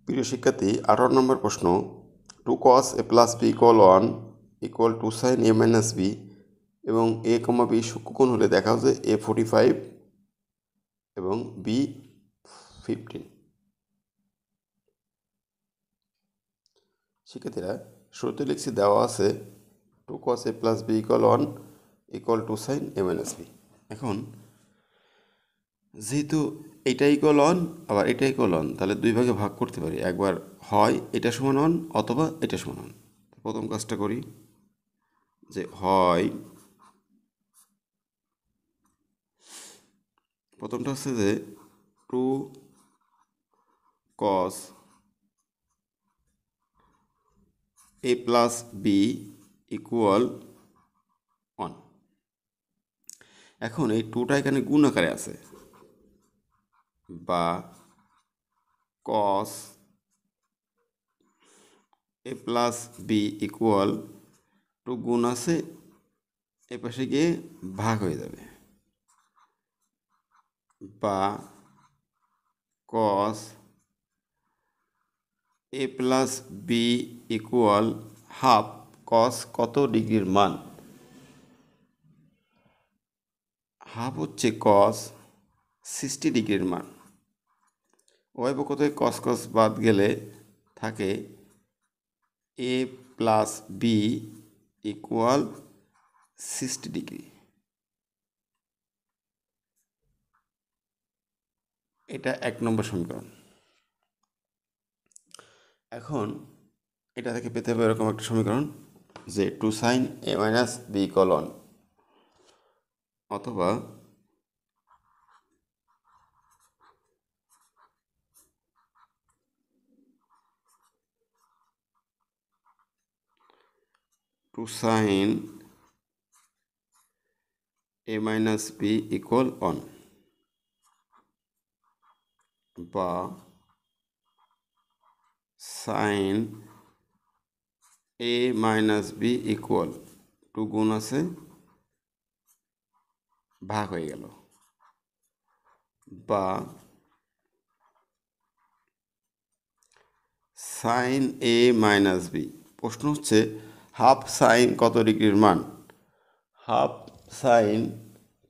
প্রিয় শিক্ষার্থী 18 নম্বর প্রশ্ন 2 cos a plus b equal 1 equal 2 sin a minus b এবং a, b সূক্ষ্মকোণ হলে দেখাও যে a 45 এবং b 15। শিক্ষার্থীরা শুরুতে লিখছি দেওয়া আছে 2 cos a plus b equal 1 equal 2 sin a minus b। এখন যেহেতু এটা ইকুয়াল 1 আবার এটা ইকুয়াল 1, তাহলে দুই ভাগে ভাগ করতে পারি। একবার হয় এটা সমান 1 অথবা এটা সমান 1। প্রথম কাজটা করি যে হয়, প্রথমটা হচ্ছে যে 2 cos a plus b equal 1। এখন এই 2টা এখানে গুণ আকারে আছে, বা cos a plus b equal 2 গুণ আছে, এ পাশে গিয়ে ভাগ হয়ে যাবে, বা cos a plus b equal half cos কত ডিগ্রির মান, হাফ হচ্ছে cos 60 ডিগ্রির মান। উভয় পক্ষ থেকে cos cos বাদ গেলে থাকে a plus b equal 60 degree. এটা 1 নম্বর সমীকরণ। এখন এটা থেকে পেতে হবে এরকম একটা সমীকরণ যে 2 sin a minus b equal 1, অথবা 2 sin a minus b equal 1, বা sin a minus b equal 2 গুণ আছে, ভাগ হয়ে গেল, বা sin a minus b। প্রশ্ন হচ্ছে হাফ সাইন কত ডিগ্রির মান, হাফ সাইন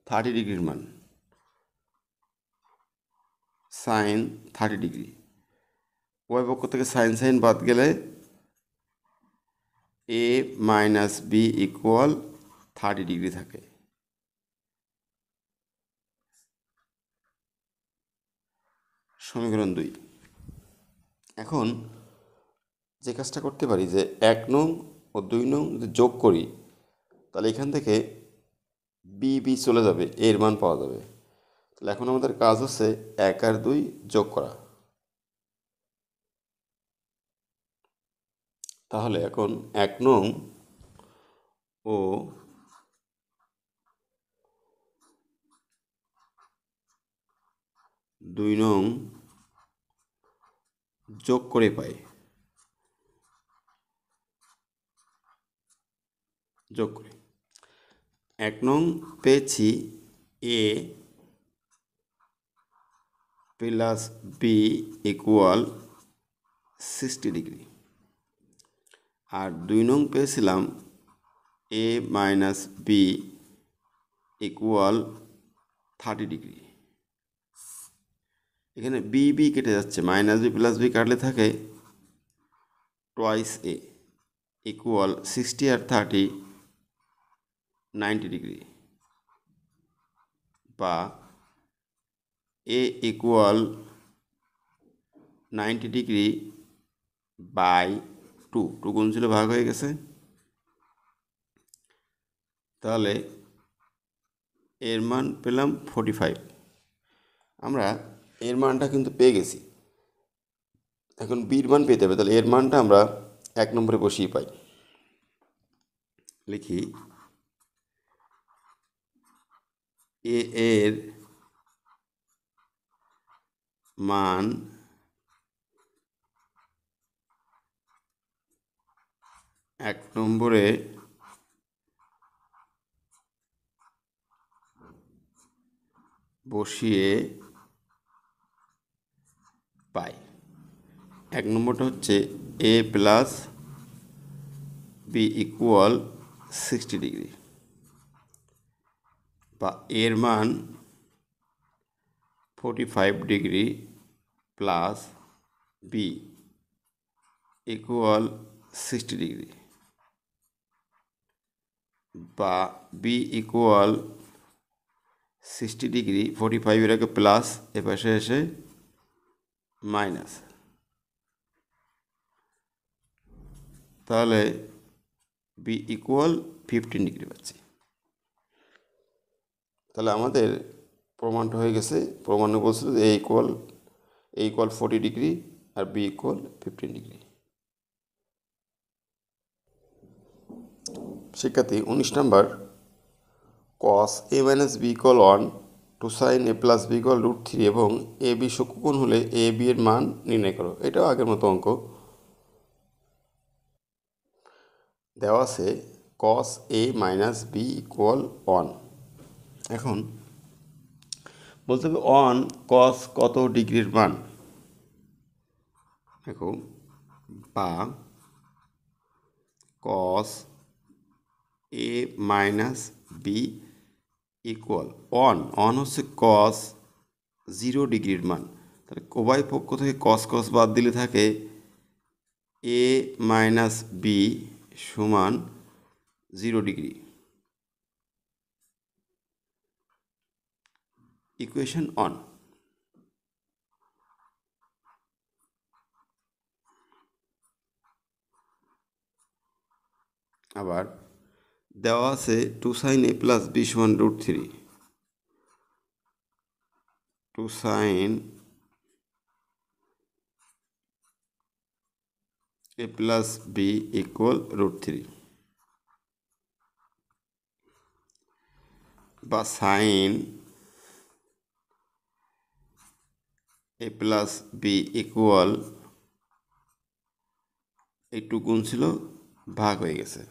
30 ডিগ্রির মান, সাইন 30 ডিগ্রি। উভয় পক্ষ থেকে সাইন সাইন বাদ গেলে a minus B equal 30 degree থাকে। সমীকরণ 2। এখন যে কাজটা করতে পারি যে 1 নং ও 2 নং যদি যোগ করি, তাহলে এখান থেকে বি বি চলে যাবে, এর মান পাওয়া যাবে। তাহলে এখন আমাদের কাজ হচ্ছে 1 আর 2 যোগ করা। তাহলে এখন 1 নং ও 2 নং যোগ করে পাই, যোগ করে 1 নং পেয়েছি এ প্লাস বি ইকুয়াল 60 ডিগ্রি, আর 2 নং পেয়েছিলাম এ মাইনাস বি ইকুয়াল 30 ডিগ্রি। এখানে বি বি কেটে যাচ্ছে, মাইনাস বি প্লাস বি কাটলে থাকে টোয়াইস এ ইকুয়াল 60 আর 30 90 ডিগ্রি, বা এ ইকুয়াল 90 ডিগ্রি বাই 2, 2 গুণ ছিল ভাগ হয়ে গেছে। তাহলে এর মান পেলাম 45। আমরা এর মানটা কিন্তু পেয়ে গেছি, এখন বির মান পেতে হবে। তাহলে এর মানটা আমরা 1 নম্বরে বসিয়ে পাই। লিখি এ এর মান 1 নম্বরে বসিয়ে পাই। এক নম্বরটা হচ্ছে এ প্লাস বি ইকুয়াল 60 ডিগ্রি, বা এর মান 45 degree plus B equal 60 degree, বা বি ইকুয়াল 60 ডিগ্রি, 45 এর আগে প্লাস, এপাশে এসে মাইনাস, তাহলে বি ইকুয়াল 15 ডিগ্রি পাচ্ছি। তাহলে আমাদের প্রমাণটা হয়ে গেছে। প্রমাণে বলছিল যে এ ইকুয়াল 40 ডিগ্রি আর বি ইকুয়াল 15 ডিগ্রি। শিক্ষার্থী 19 number, cos A minus B equal 1 two sine A plus B equal √3 এবং এ বি সূক্ষ্মকোণ হলে এ বি এর মান নির্ণয় করো। এটাও আগের মতো অঙ্ক। দেওয়া আছে কস এ মাইনাস বি ইকুয়াল 1। এখন বলতে হবে 1 কস কত ডিগ্রির মান, দেখো, বা কস এ মাইনাস বি ইকুয়াল 1 হচ্ছে কস 0 ডিগ্রির মান। তাহলে উভয় পক্ষ থেকে কস কস বাদ দিলে থাকে এ মাইনাস বি সমান 0 ডিগ্রি। ইকুয়েশন 1। আবার দেওয়া আছে two sine A plus B সমান √3, two sine A plus B equal √3, বা sign A plus B equal, একটু গুণ ছিল ভাগ হয়ে গেছে,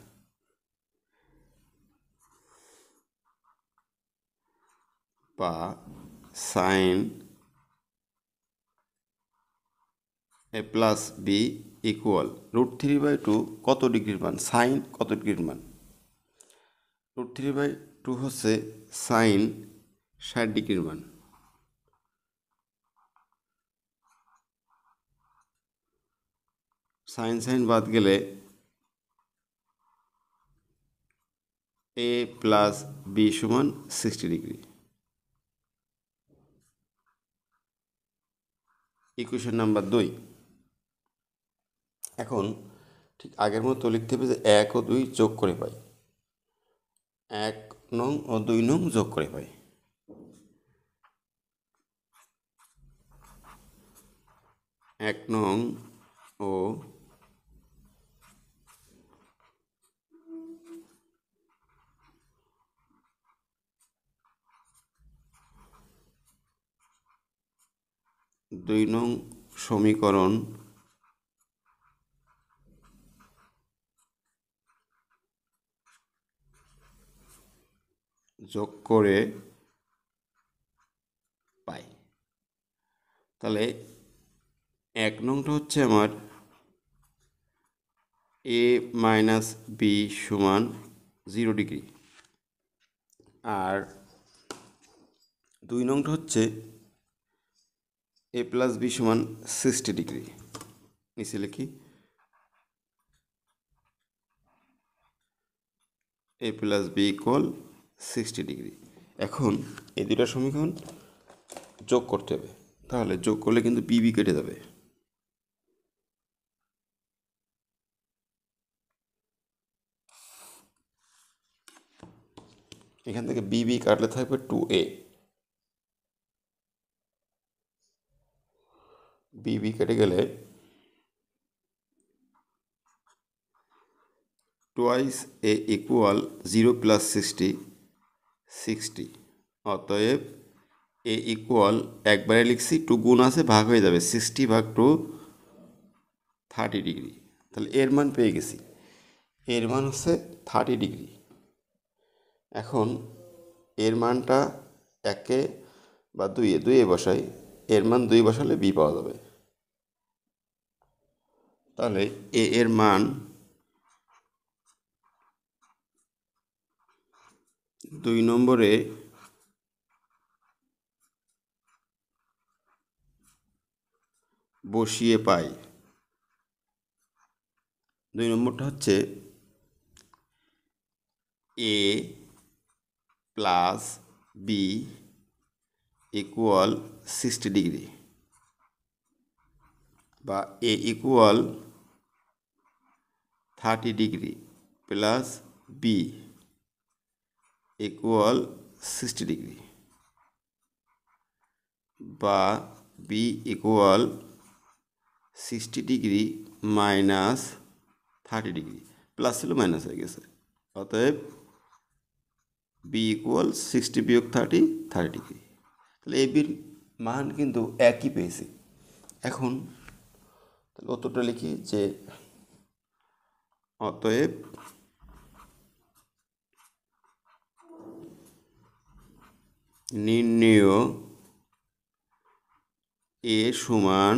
বা sign A plus B equal √3/2 কত ডিগ্রির মান, সাইন কত ডিগ্রির মান। √3/2 হচ্ছে সাইন 60 ডিগ্রির মান। সাইন সাইন বাদ গেলে এ প্লাস বি সমান 60 ডিগ্রি। Equation number 2। এখন ঠিক আগের মতো লিখতে হবে যে 1 ও 2 যোগ করে পাই, 1 নং ও 2 নং যোগ করে পাই। এক নং ও 2 নং সমীকরণ যোগ করে পাই। তাহলে 1 নংটা হচ্ছে আমার এ মাইনাস বি সমান 0 ডিগ্রি, আর 2 নংটা হচ্ছে এ প্লাস বি সমান 60 ডিগ্রি। নিচে লিখি এ প্লাস বি ইকুয়াল 60 ডিগ্রি। এখন এই দুটা সমীকরণ যোগ করতে হবে, তাহলে যোগ করলে কিন্তু বি কেটে যাবে। এখান থেকে বি কাটলে থাকবে 2a, বি কেটে গেলে টুয়াইস এ ইকুয়াল 0 প্লাস 60, অতএব এ ইকুয়াল, একবারে লিখছি, 2 গুণ আছে, ভাগ হয়ে যাবে, 60/2 30 ডিগ্রি। তাহলে এর মান পেয়ে গেছি, এর মান হচ্ছে 30 ডিগ্রি। এখন এর মানটা 1 বা 2 বসাই, এর মান 2 বসালে বি পাওয়া যাবে। তাহলে এ এর মান 2 নম্বরে বসিয়ে পাই। 2 নম্বরটা হচ্ছে এ প্লাস বি ইকুয়াল 60 ডিগ্রি, বা A equal 30 degree plus B equal 60 degree, বা B equal 60 degree minus 30 degree, plus ছিল মাইনাস হয়ে গেছে। অতএব বি ইকুয়াল 60 বিয়োগ 30 ডিগ্রি। তাহলে এ বির মান কিন্তু একই পেয়েছি। এখন তাহলে উত্তরটা লিখি যে অতএব নির্ণেয় এ সমান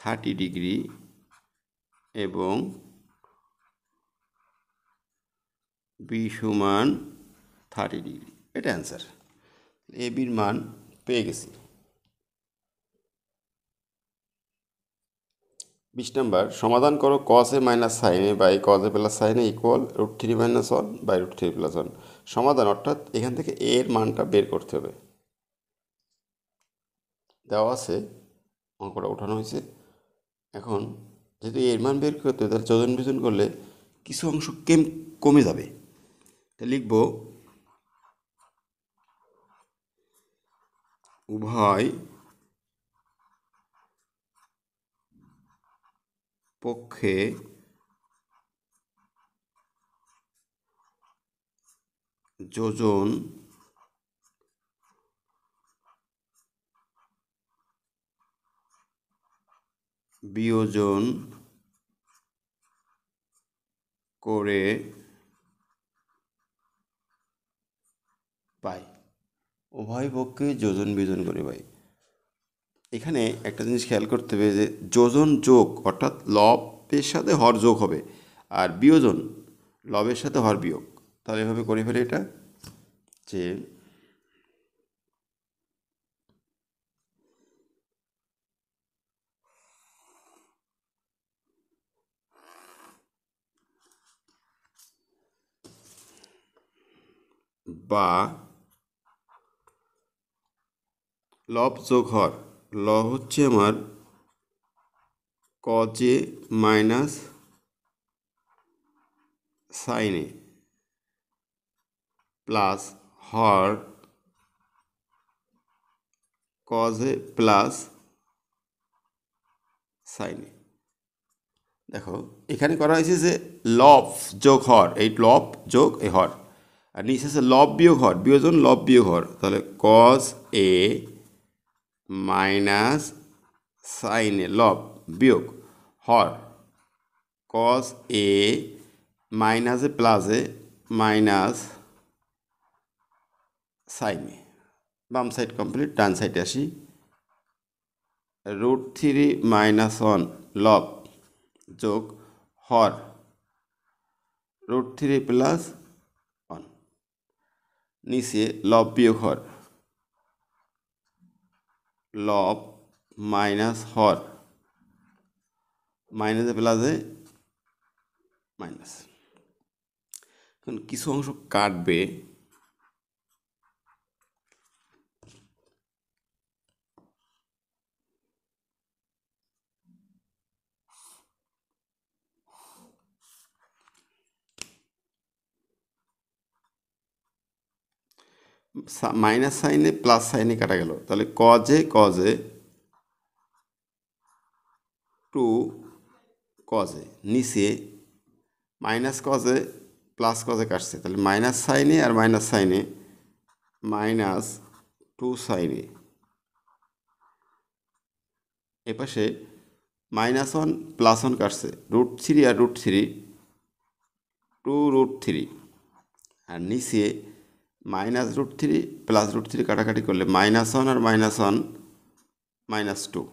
30 ডিগ্রি এবং বি সমান 30 ডিগ্রি। এটা অ্যান্সার। এ বির মান পেয়ে গেছি। 20 নম্বর, সমাধান করো cos a minus sine a by cos a plus sine a equal √3 minus 1 by √3 plus 1। সমাধান অর্থাৎ এখান থেকে এ এর মানটা বের করতে হবে। দেওয়া আছে, অঙ্কটা উঠানো হয়েছে। এখন যেহেতু এর মান বের করতে হবে, তাহলে যোজন বিয়োজন করলে কিছু অংশ কমে যাবে। তা লিখব উভয় পক্ষে যোজন বিয়োজন করে পাই। উভয় পক্ষে যোজন বিয়োজন করে পাই। এখানে একটা জিনিস খেয়াল করতে হবে যে যোজন যোগ অর্থাৎ লবের সাথে হর যোগ হবে, আর বিয়োজন লবের সাথে হর বিয়োগ। তাহলে এভাবে করে ফেলে এটা যে বা লব যোগ হর। লব হচ্ছে আমার cos a minus sine A plus হর cos a plus sine A. দেখো এখানে করা হয়েছে যে লব যোগ হর, এই লব যোগ এ হর, আর নিচে আছে লব বিয়োগ হর, বিয়োজন লব বিয়োগ হর। তাহলে cos a minus sine A লব বিয়োগ হর cos a minus A plus A minus sine A. বাম সাইড কমপ্লিট, ডান সাইডে আসি। √3 মাইনাস 1 লব যোগ হর √3 প্লাস 1, নিচে লব বিয়োগ হর, লব মাইনাস হর মাইনাসে প্লাসে মাইনাস। এখন কিছু অংশ কাটবে, মাইনাস সাইনে প্লাস সাইনে কাটা গেল। তাহলে cos a 2 cos a, নিচে minus cos a plus cos a কাটছে, তাহলে মাইনাস সাইনে আর মাইনাস সাইনে মাইনাস 2 সাইনে। এপাশে মাইনাস 1 প্লাস 1 কাটছে, √3 আর √3 2√3, আর নিচে মাইনাস √3 প্লাস √3 কাটাকাটি করলে -1 আর -1 -2।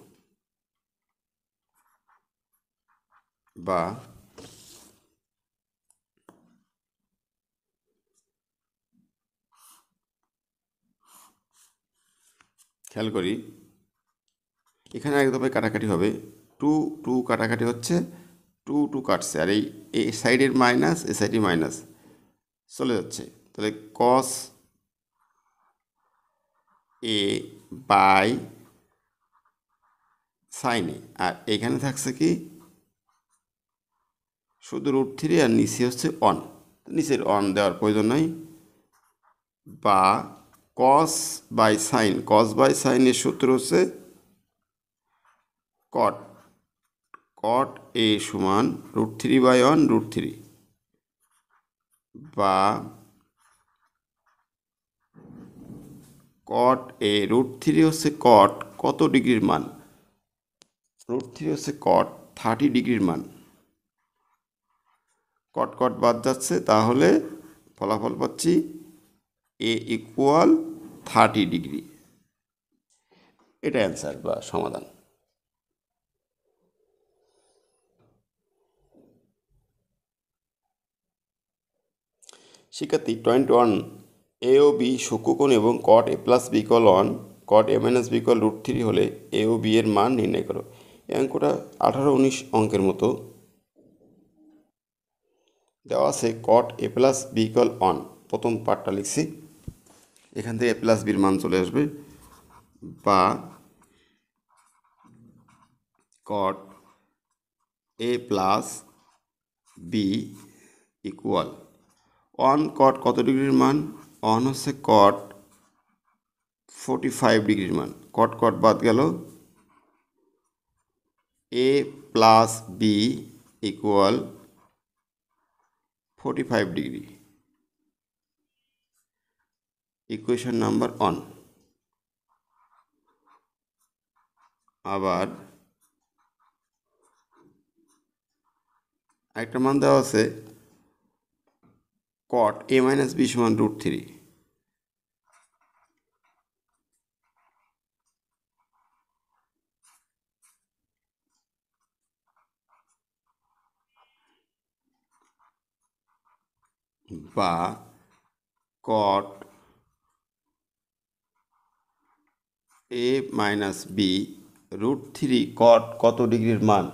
বা খেয়াল করি এখানে একদমে কাটাকাটি হবে, টু টু কাটাকাটি হচ্ছে, টু টু কাটছে, আর এই সাইডের মাইনাস এই সাইডের মাইনাস চলে যাচ্ছে, তাহলে কস এ বাই সাইন এ, আর এখানে থাকছে কি শুধু √3, আর নিচে হচ্ছে অন, নিচের অন দেওয়ার প্রয়োজন নাই, বা cos by sine, cos by সাইনের সূত্র হচ্ছে কট, কট এ সমান √3/1 √3, বা কট এ √3 হচ্ছে কট কত ডিগ্রির মান, √3 হচ্ছে কট 30 ডিগ্রির মান, কট কট বাদ যাচ্ছে, তাহলে ফলাফল পাচ্ছি এ ইকুয়াল 30 ডিগ্রি। এটা অ্যান্সার বা সমাধান। শিক্ষার্থী 21, এ ও বি সূক্ষ্মকোণ এবং কট এ প্লাস বি ইকুয়াল 1, কট এ মাইনাস বি ইকুয়াল √3 হলে এ ও বি এর মান নির্ণয় করো। এই অঙ্কটা 18-19 অঙ্কের মতো দেওয়া আছে। কট এ প্লাস বি ইকুয়াল 1, প্রথম পার্টটা লিখছি, এখান থেকে এ প্লাস বির মান চলে আসবে, বা কট এ প্লাস বি ইকুয়াল 1, কট কত ডিগ্রির মান, 1 হচ্ছে কট 45 ডিগ্রির মান, কট কট বাদ গেল, A plus B equal 45 degree, equation number 1। আবার একটা মান দেওয়া আছে কট এ মাইনাস বি সমান √3, বা কট এ মাইনাস বি √3, কট কত ডিগ্রির মান,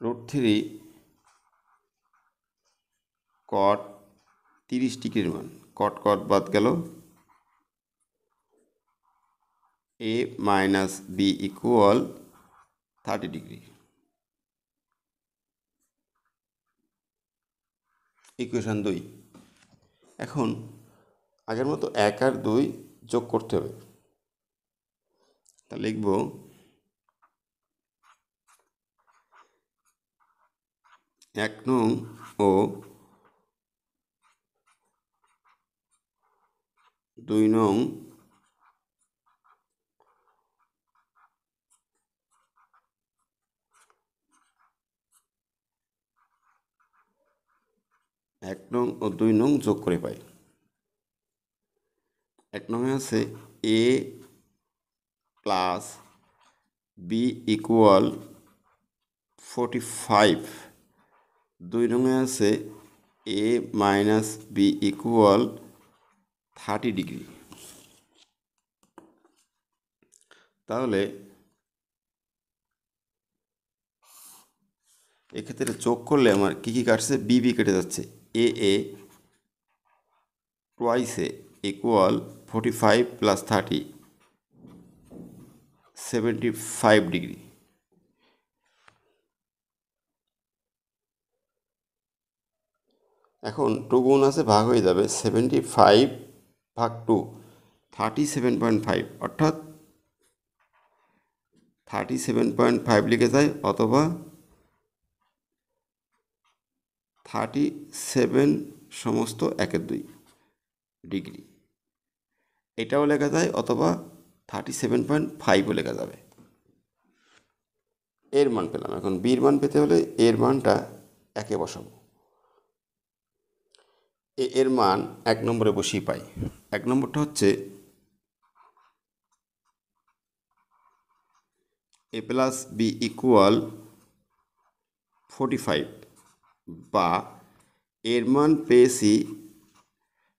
√3 কট 30 ডিগ্রির মান, কট কট বাদ গেল, A minus B equal 30 degree, equation 2। এখন আগের মতো 1 আর 2 যোগ করতে হবে, তা লিখব 1 নং ও 2 নং এক নং ও 2 নং যোগ করে পাই। 1 নংয়ে আছে এ প্লাস বি ইকুয়াল 45, 2 নংয়ে আছে এ মাইনাস বি ইকুয়াল 30 ডিগ্রি। তাহলে এক্ষেত্রে যোগ করলে আমার কী কী কাটছে, বি বি কেটে যাচ্ছে, এ টুয়াইস এ ইকুয়াল 45 প্লাস 30 75 ডিগ্রি। এখন 2 গুণ আছে, ভাগ হয়ে যাবে, 75 ভাগ 2 37.5, অর্থাৎ 37.5 লিখে যায়, অথবা 37 সমস্ত 1/2 ডিগ্রি, এটাও লেখা যায়, অথবা 37.5ও লেখা যাবে। এর মান পেলাম। এখন বির মান পেতে হলে এর মানটা একে বসাবো। এর মান 1 নম্বরে বসিয়ে পাই। 1 নম্বরটা হচ্ছে এ প্লাস বি ইকুয়াল 45 বা এর মান পেয়েছি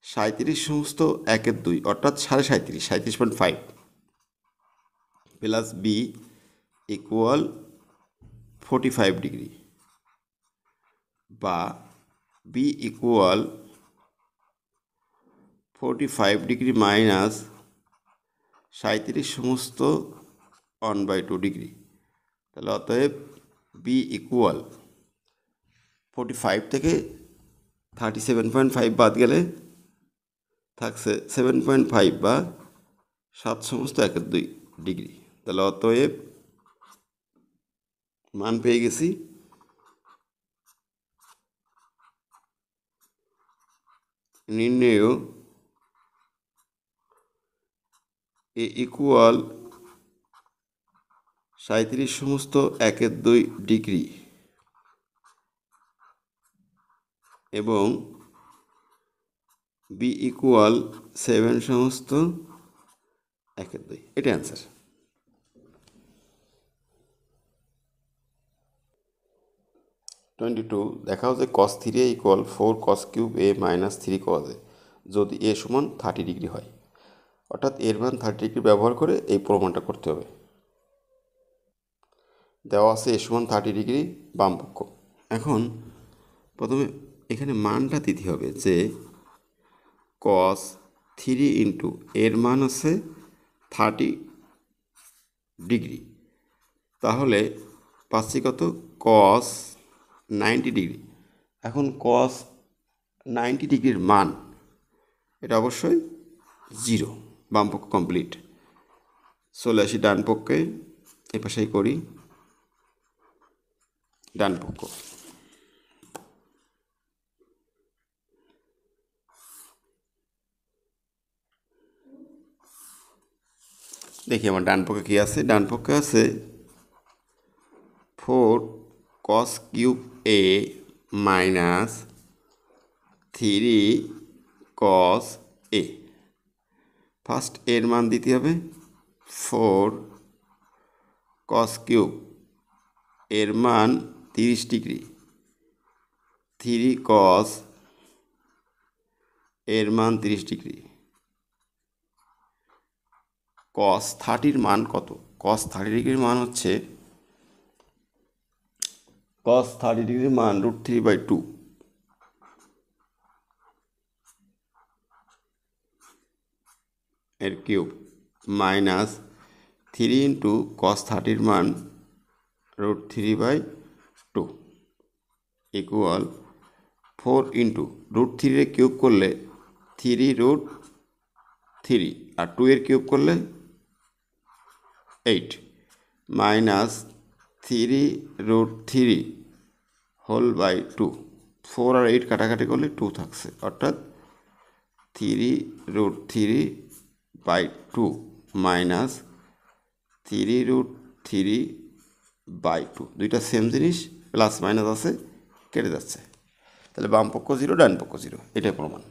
37 সমস্ত 1/2 অর্থাৎ 37.5 37.5 প্লাস বি ইকুয়াল 45 ডিগ্রি বা বি ইকুয়াল 45 ডিগ্রি মাইনাস 37 সমস্ত 1/2 ডিগ্রি। তাহলে অতএব বি ইকুয়াল 45 থেকে 37.5 বাদ গেলে থাকছে 7.5 বা 7 সমস্ত 1/2 ডিগ্রি। তাহলে অতএব মান পেয়ে গেছি নির্ণেয় এ ইকুয়াল 37 সমস্ত 1/2 ডিগ্রি এবং বি ইকুয়াল 7 সমস্ত 1/2। এটা অ্যান্সার। 22 দেখাও যে cos 3a equal 4 cos cube a minus 3 cos a যদি a সমান 30 ডিগ্রি হয়, অর্থাৎ এর মান 30 ডিগ্রি ব্যবহার করে এই প্রমাণটা করতে হবে। দেওয়া আছে a সমান 30 ডিগ্রি বাম পক্ষ। এখন প্রথমে এখানে মানটা দিতে হবে যে cos 3 ইন্টু এর মান আছে 30 ডিগ্রি, তাহলে পাচ্ছি কত cos 90 ডিগ্রি। এখন cos 90 ডিগ্রির মান এটা অবশ্যই 0। বাম পক্ষ কমপ্লিট। চলে আসি ডান পক্ষে, এ পাশেই করি ডান পক্ষ। দেখি আমার ডান পক্ষে কী আছে। ডান পক্ষে আছে 4 cos cube a minus 3 cos a। First এর মান দিতে হবে 4 cos কিউব এর মান 30 ডিগ্রি, 3 cos এর মান 30 ডিগ্রি। cos 30 মান কত? cos 30 ডিগ্রির মান হচ্ছে cos 30 ডিগ্রির মান √3/2 এর কিউব মাইনাস 3 ইন্টু cos 30 মান √3/2 ইকুয়াল 4 ইন্টু √3 এর কিউব করলে 3√3 আর 2 এর কিউব করলে 8 মাইনাস 3√3 হোল বাই 2। 4 আর 8 কাটাকাটি করলে 2 থাকছে, অর্থাৎ 3√3/2 মাইনাস 3√3/2। দুইটা সেম জিনিস, প্লাস মাইনাস আছে, কেটে যাচ্ছে। তাহলে বাম পক্ষ 0, ডান পক্ষ 0, এটাই প্রমাণ।